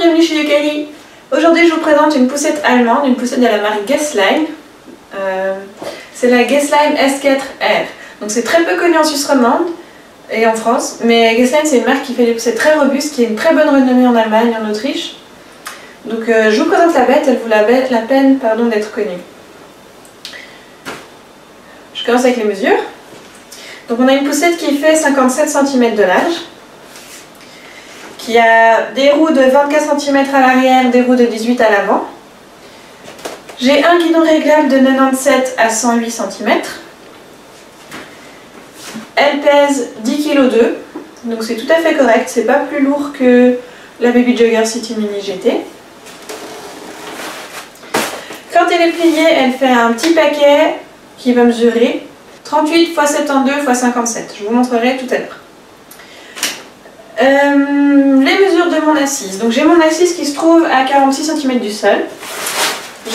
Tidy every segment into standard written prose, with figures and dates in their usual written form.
bienvenue chez Yukari. Aujourd'hui je vous présente une poussette allemande, une poussette de la marque Gesslime. C'est la Gesslime S4R. Donc c'est très peu connu en Suisse romande et en France, mais Gesslime c'est une marque qui fait des poussettes très robustes, qui a une très bonne renommée en Allemagne et en Autriche. Donc je vous présente la bête, elle vaut la peine d'être connue. Je commence avec les mesures. Donc on a une poussette qui fait 57 cm de large, qui a des roues de 24 cm à l'arrière, des roues de 18 à l'avant. J'ai un guidon réglable de 97 à 108 cm. Elle pèse 10,2 kg, donc c'est tout à fait correct, c'est pas plus lourd que la Baby Jogger City Mini GT. Quand elle est pliée, elle fait un petit paquet qui va mesurer 38 x 72 x 57. Je vous montrerai tout à l'heure. Les mesures de mon assise. Donc j'ai mon assise qui se trouve à 46 cm du sol.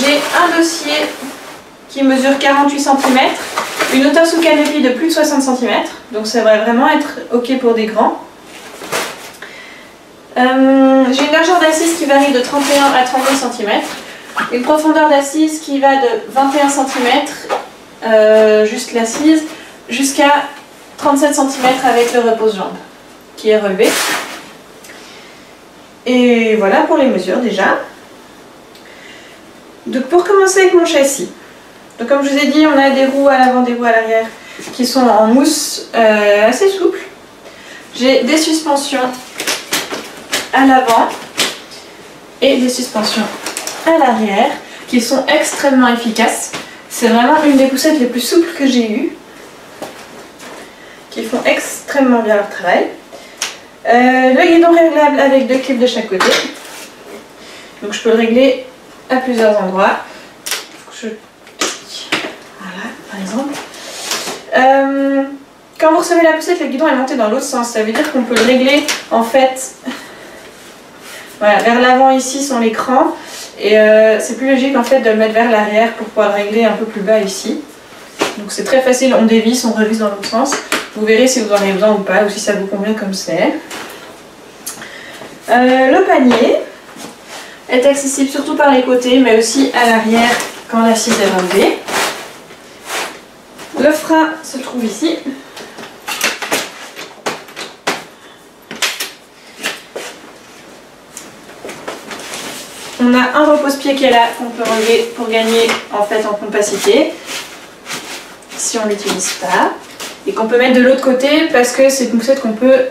J'ai un dossier qui mesure 48 cm, une hauteur sous canopie de plus de 60 cm, donc ça va vraiment être ok pour des grands. J'ai une largeur d'assise qui varie de 31 à 32 cm, une profondeur d'assise qui va de 21 cm, juste l'assise, jusqu'à 37 cm avec le repose-jambe qui est relevé. Et voilà pour les mesures déjà. Donc pour commencer avec mon châssis, donc comme je vous ai dit, on a des roues à l'avant, des roues à l'arrière qui sont en mousse assez souple. J'ai des suspensions à l'avant et des suspensions à l'arrière qui sont extrêmement efficaces. C'est vraiment une des poussettes les plus souples que j'ai eues, qui font extrêmement bien leur travail. Le guidon réglable avec 2 clips de chaque côté, donc je peux le régler à plusieurs endroits. Voilà, par exemple. Quand vous recevez la poussette, le guidon est monté dans l'autre sens, ça veut dire qu'on peut le régler en fait, voilà, vers l'avant ici sur l'écran, et c'est plus logique en fait de le mettre vers l'arrière pour pouvoir le régler un peu plus bas ici. Donc c'est très facile, on dévisse, on revisse dans l'autre sens. Vous verrez si vous en avez besoin ou pas, ou si ça vous convient comme c'est. Le panier est accessible surtout par les côtés, mais aussi à l'arrière quand l'assise est relevée. Le frein se trouve ici. On a un repose-pied qui est là, qu'on peut relever pour gagner en fait en compacité, si on ne l'utilise pas. Et qu'on peut mettre de l'autre côté parce que c'est une poussette qu'on peut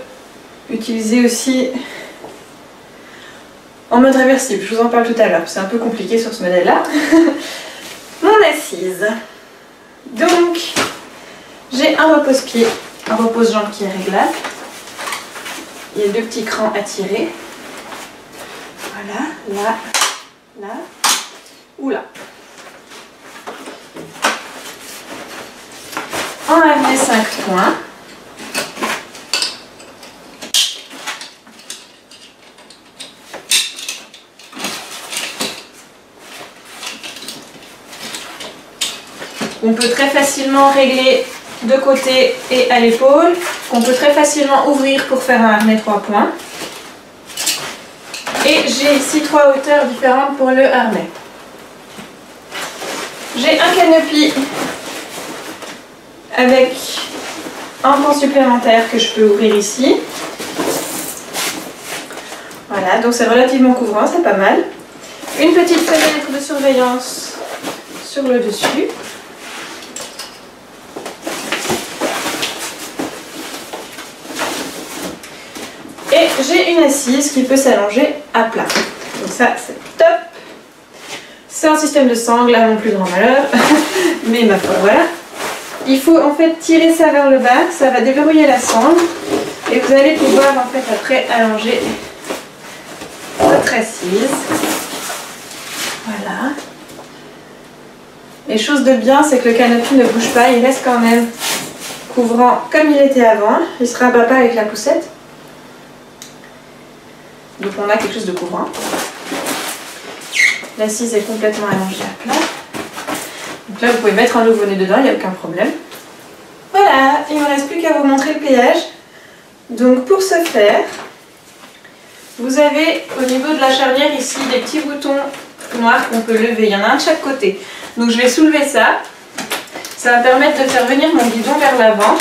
utiliser aussi en mode réversible. Je vous en parle tout à l'heure, c'est un peu compliqué sur ce modèle là. Mon assise. Donc j'ai un repose-pied, un repose-jambe qui est réglable. Il y a 2 petits crans à tirer. Voilà, là, là ou là. En harnais 5 points. On peut très facilement régler de côté et à l'épaule, qu'on peut très facilement ouvrir pour faire un harnais 3 points. Et j'ai ici 3 hauteurs différentes pour le harnais. J'ai un canopy avec un pan supplémentaire que je peux ouvrir ici. Voilà, donc c'est relativement couvrant, c'est pas mal. Une petite fenêtre de surveillance sur le dessus. Et j'ai une assise qui peut s'allonger à plat. Donc ça, c'est top. C'est un système de sangle à mon plus grand malheur. Mais ma foi, voilà. Il faut en fait tirer ça vers le bas, ça va déverrouiller la sangle. Et vous allez pouvoir en fait après allonger votre assise. Voilà. Et chose de bien, c'est que le canopy ne bouge pas, il reste quand même couvrant comme il était avant. Il ne se rabat pas avec la poussette. Donc on a quelque chose de couvrant. L'assise est complètement allongée à plat. Donc là vous pouvez mettre un nouveau-né dedans, il n'y a aucun problème. il ne me reste plus qu'à vous montrer le pliage. Donc pour ce faire, Vous avez au niveau de la charnière ici des petits boutons noirs qu'on peut lever. Il y en a un de chaque côté. Donc je vais soulever ça. Ça va me permettre de faire venir mon guidon vers l'avant.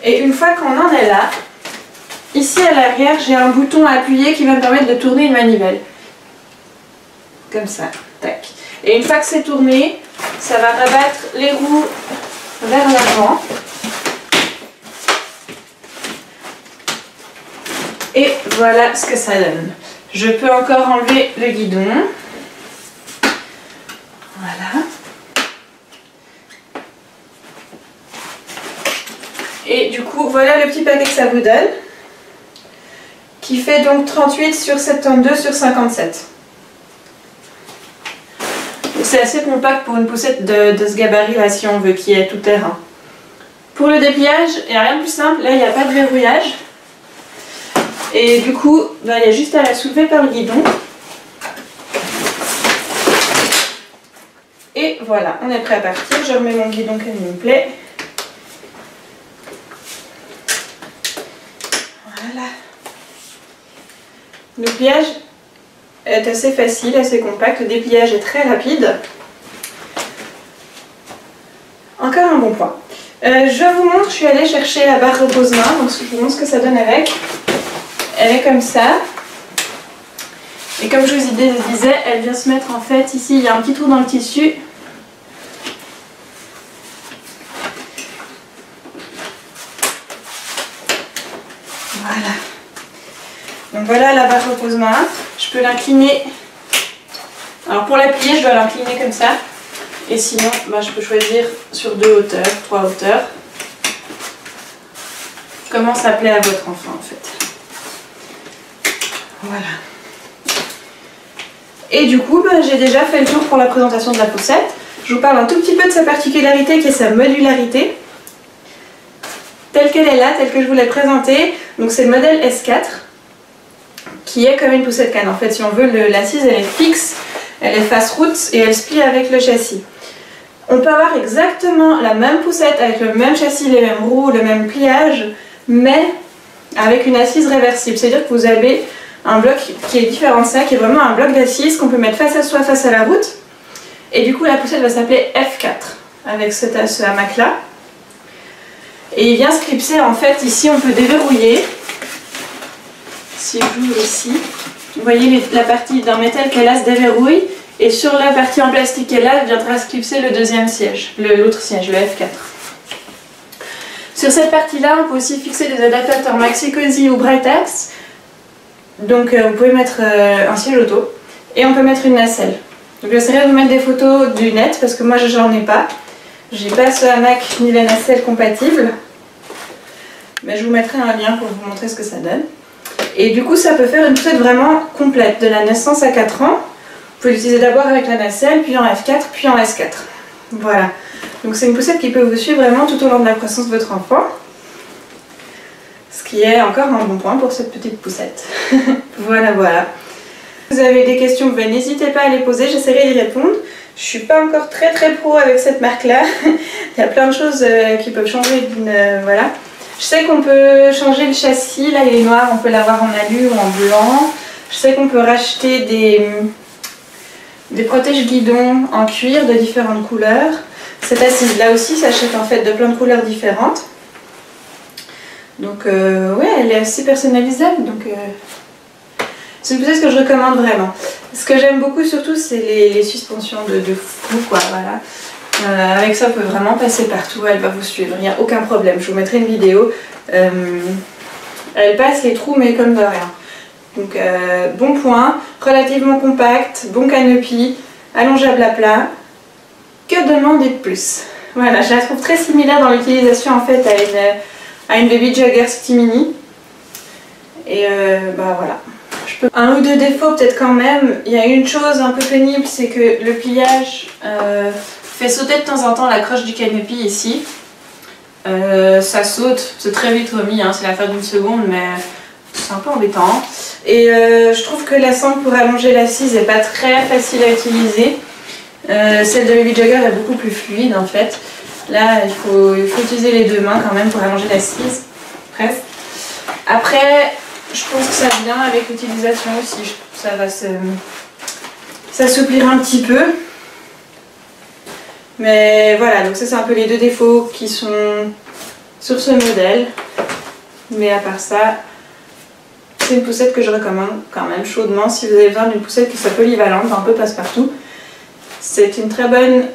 Et une fois qu'on en est là, ici à l'arrière, j'ai un bouton à appuyer qui va me permettre de tourner une manivelle. Comme ça, tac. Et une fois que c'est tourné, ça va rabattre les roues vers l'avant. Et voilà ce que ça donne. Je peux encore enlever le guidon. Voilà. Et du coup, voilà le petit paquet que ça vous donne. Qui fait donc 38 sur 72 sur 57. C'est assez compact pour une poussette de ce gabarit-là si on veut, qui est tout terrain. Pour le dépliage, il n'y a rien de plus simple. Là, il n'y a pas de verrouillage. Et du coup, il y a juste à la soulever par le guidon. Et voilà, on est prêt à partir. Je remets mon guidon comme il me plaît. Voilà. Le pliage est assez facile, assez compact. Le dépliage est très rapide. Encore un bon point. Je vous montre, je suis allée chercher la barre repose-main. Donc je vous montre ce que ça donne avec. Elle est comme ça. Et comme je vous disais, elle vient se mettre en fait ici, il y a un petit trou dans le tissu. Voilà. Donc voilà la barre repose-main. Je peux l'incliner. Alors pour la plier, je dois l'incliner comme ça. Et sinon, je peux choisir sur 2 hauteurs, 3 hauteurs. Comment ça plaît à votre enfant en fait. Voilà. Et du coup, j'ai déjà fait le tour pour la présentation de la poussette. Je vous parle un tout petit peu de sa particularité qui est sa modularité. Telle qu'elle est là, telle que je vous l'ai présentée. Donc c'est le modèle S4 qui est comme une poussette canne. En fait, si on veut, l'assise elle est fixe, elle est face route et elle se plie avec le châssis. On peut avoir exactement la même poussette avec le même châssis, les mêmes roues, le même pliage, mais avec une assise réversible. C'est-à-dire que vous avez un bloc qui est différent de ça, qui est vraiment un bloc d'assise qu'on peut mettre face à soi, face à la route. Et du coup, la poussette va s'appeler F4 avec ce hamac là. Et il vient se clipser en fait, ici on peut déverrouiller. Si j'ouvre ici, vous voyez la partie d'un métal qu'elle a se déverrouille. Et sur la partie en plastique qu'elle a, elle viendra se clipser le deuxième siège, l'autre siège, le F4. Sur cette partie-là, on peut aussi fixer des adaptateurs Maxi-Cosi ou Brightex. Donc vous pouvez mettre un siège auto et on peut mettre une nacelle. Donc j'essaierai de vous mettre des photos du net parce que moi j'en ai pas. J'ai pas ce hamac ni la nacelle compatible. Mais je vous mettrai un lien pour vous montrer ce que ça donne. Et du coup ça peut faire une poussette vraiment complète, de la naissance à 4 ans. Vous pouvez l'utiliser d'abord avec la nacelle, puis en F4, puis en S4. Voilà. Donc c'est une poussette qui peut vous suivre vraiment tout au long de la croissance de votre enfant. Ce qui est encore un bon point pour cette petite poussette. Voilà, voilà. Si vous avez des questions, n'hésitez pas à les poser, j'essaierai d'y répondre. Je suis pas encore très pro avec cette marque-là. Il y a plein de choses qui peuvent changer d'une... voilà. Je sais qu'on peut changer le châssis, là il est noir, on peut l'avoir en alu ou en blanc. Je sais qu'on peut racheter des protèges guidons en cuir de différentes couleurs. Cette assise là aussi s'achète en fait de plein de couleurs différentes. Donc ouais, elle est assez personnalisable, donc c'est une poussette que je recommande vraiment. Ce que j'aime beaucoup surtout, c'est les suspensions de fou, quoi, voilà. Avec ça, vous pouvez vraiment passer partout, elle va vous suivre, il n'y a aucun problème. Je vous mettrai une vidéo. Elle passe les trous, mais comme de rien. Donc bon point, relativement compact, bon canopy, allongeable à plat. Que demander de plus? Voilà, je la trouve très similaire dans l'utilisation en fait à une Baby Jogger City Mini. Et voilà. Un ou deux défauts peut-être quand même. Il y a une chose un peu pénible, c'est que le pliage fait sauter de temps en temps la croche du canopy ici. Ça saute, c'est très vite remis, hein, c'est l'affaire d'une seconde, mais c'est un peu embêtant. Et je trouve que la sangle pour allonger l'assise n'est pas très facile à utiliser. Celle de Baby Jogger est beaucoup plus fluide en fait. Là, il faut utiliser les deux mains quand même pour allonger l'assise. presque. Après, je pense que ça vient avec l'utilisation aussi. Ça va s'assouplir un petit peu. Mais voilà, donc ça c'est un peu les deux défauts qui sont sur ce modèle. Mais à part ça, c'est une poussette que je recommande quand même chaudement si vous avez besoin d'une poussette qui soit polyvalente, un peu passe-partout. C'est une très bonne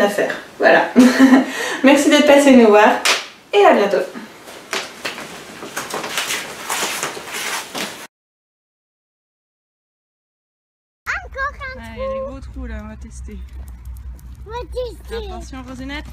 affaire. Voilà. Merci d'être passé nous voir et à bientôt. Encore un trou. Il y a des gros trous là, on va tester. On va tester. Attention Rosinette.